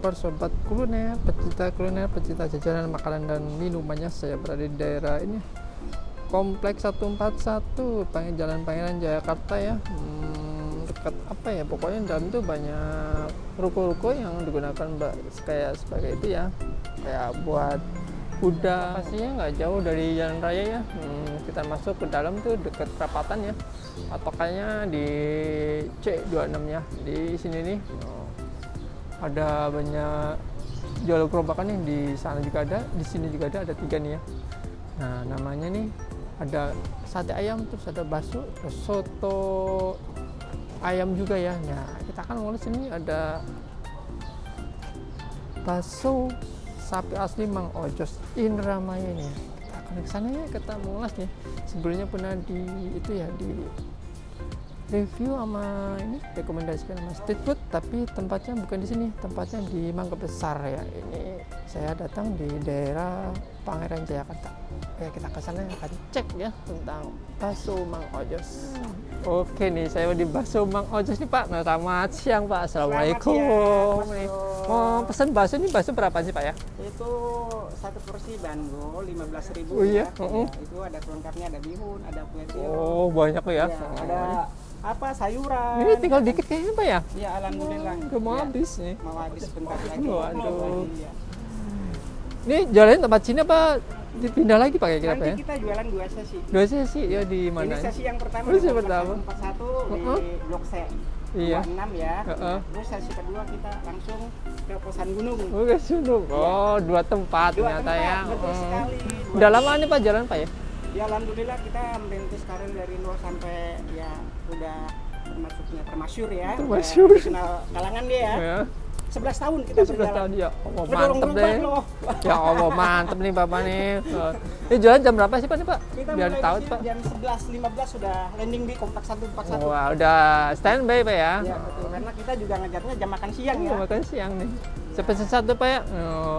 kabar sobat kuliner, pecinta jajanan makanan dan minumannya. Saya berada di daerah ini, Kompleks 141, Jalan Pangeran Jakarta ya. Dekat apa ya, pokoknya dalam itu banyak ruko-ruko yang digunakan kayak sebagai itu ya, kayak buat kuda. Pastinya nggak jauh dari jalan raya ya. Kita masuk ke dalam tuh dekat perapatan ya, patokannya di C26 ya. Di sini nih ada banyak jual gerobakan nih, di sana juga ada, di sini juga ada 3 nih ya. Nah, namanya nih ada sate ayam, terus ada bakso, soto ayam juga ya. Nah, kita akan mulai sini ada bakso sapi asli Mang Ojos Indramayu ini ya. Kita akan ke sana ya, kita mengulas nih. Sebelumnya pernah di itu ya, di review sama ini rekomendasikan sama street food, tapi tempatnya bukan di sini, tempatnya di Mangga Besar ya. Ini saya datang di daerah Pangeran Jakarta. Ya, kita ke sana akan cek ya tentang bakso Mang Ojos. Oke nih, saya di bakso Mang Ojos nih Pak. Nah, selamat siang Pak. Assalamualaikum. Mau pesan bakso ini, bakso berapa sih Pak ya? Itu satu porsi bango 15.000 Oh iya. ya. Itu ada pelengkapnya, ada bihun, ada kue tiaw. Oh, banyak ya. Ada apa sayuran. Ini tinggal dikit kayaknya Pak ya? Ya alhamdulillah. Udah mau habis nih. Mau habis bentar lagi. Waduh. Iya. Ini jualannya tempat sini apa dipindah lagi Pak kira-kira Pak ya? Nanti kita jualan 2 sesi. 2 sesi ya, di mana? Ini sesi yang pertama. Oh, sesi pertama. 41 di Blok C. Iya. 26 ya. Terus sesi kedua kita langsung ke Posan Gunung. Oh, ke Gunung. Oh, 2 tempat ternyata ya. Betul sekali. Udah lama nih Pak jalan Pak ya? Ya alhamdulillah kita merintis karir dari nol sampai ya udah termasyur ya. Termasyur. Kenal kalangan dia ya. Ya. 11 tahun kita 11 berjalan. tahun ya. Oh, Berdorong mantep gerobak deh. loh. Ya Allah, mantep nih Bapak nih. Ini jualan jam berapa sih Pak nih Pak? Kita Biar mulai tahu di sini Pak. jam 11.15 sudah landing di Kompleks 141. Wah, udah standby Pak ya? Ya betul, karena kita juga ngejarnya jam makan siang ya. Makan siang nih. Saya pesen satu Pak ya.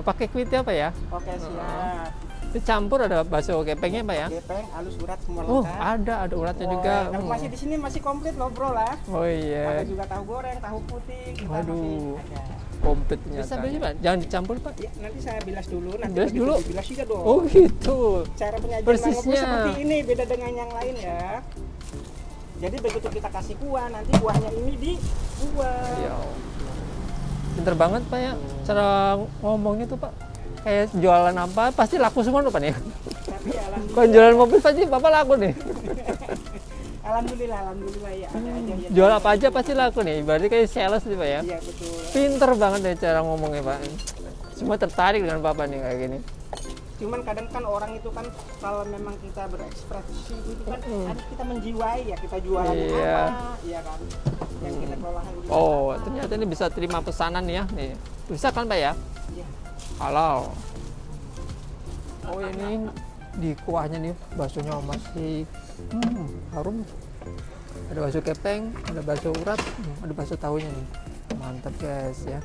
Pakai kuit ya Pak ya? Oke siap. Ini campur ada bakso kepengnya Pak ya? Gepeng, alus urat semua Oh, lengkap. ada uratnya juga. Kalau masih di sini masih komplit loh bro lah. Oh iya. Ada juga tahu goreng, tahu putih. Kita Waduh. masih ada. Komplit ternyata. Bisa beli Pak? Jangan dicampur Pak. Ya, nanti saya bilas dulu. Nanti Bilas begitu dulu? Dibilas juga dong. Oh gitu. Cara penyajian Persisnya. mangga seperti ini, beda dengan yang lain ya. Jadi begitu kita kasih kuah, nanti kuahnya ini di kuah. Ya. Pinter banget Pak ya. Cara ngomongnya tuh Pak. Kayak jualan apa pasti laku semua tuh Pak nih. Tapi alhamdulillah. Kalau jualan mobil pasti Bapak laku nih. alhamdulillah ya. Ada aja ya. Jual apa aja pasti laku nih. Berarti kayak sales nih Pak ya. Iya betul. Pinter banget deh cara ngomongnya Pak. Semua tertarik dengan Bapak nih kayak gini. Cuman kadang kan orang itu kan kalau memang kita berekspresi itu kan harus kita menjiwai ya, kita jualan Iya. apa, iya kan. Yang kita kelola itu. Oh, ternyata ini bisa terima pesanan ya nih. Bisa kan Pak ya? Iya. Halal. Oh, ini di kuahnya nih baksonya masih harum. Ada bakso kepeng, ada bakso urat, ada bakso tahunya nih. Mantap guys ya.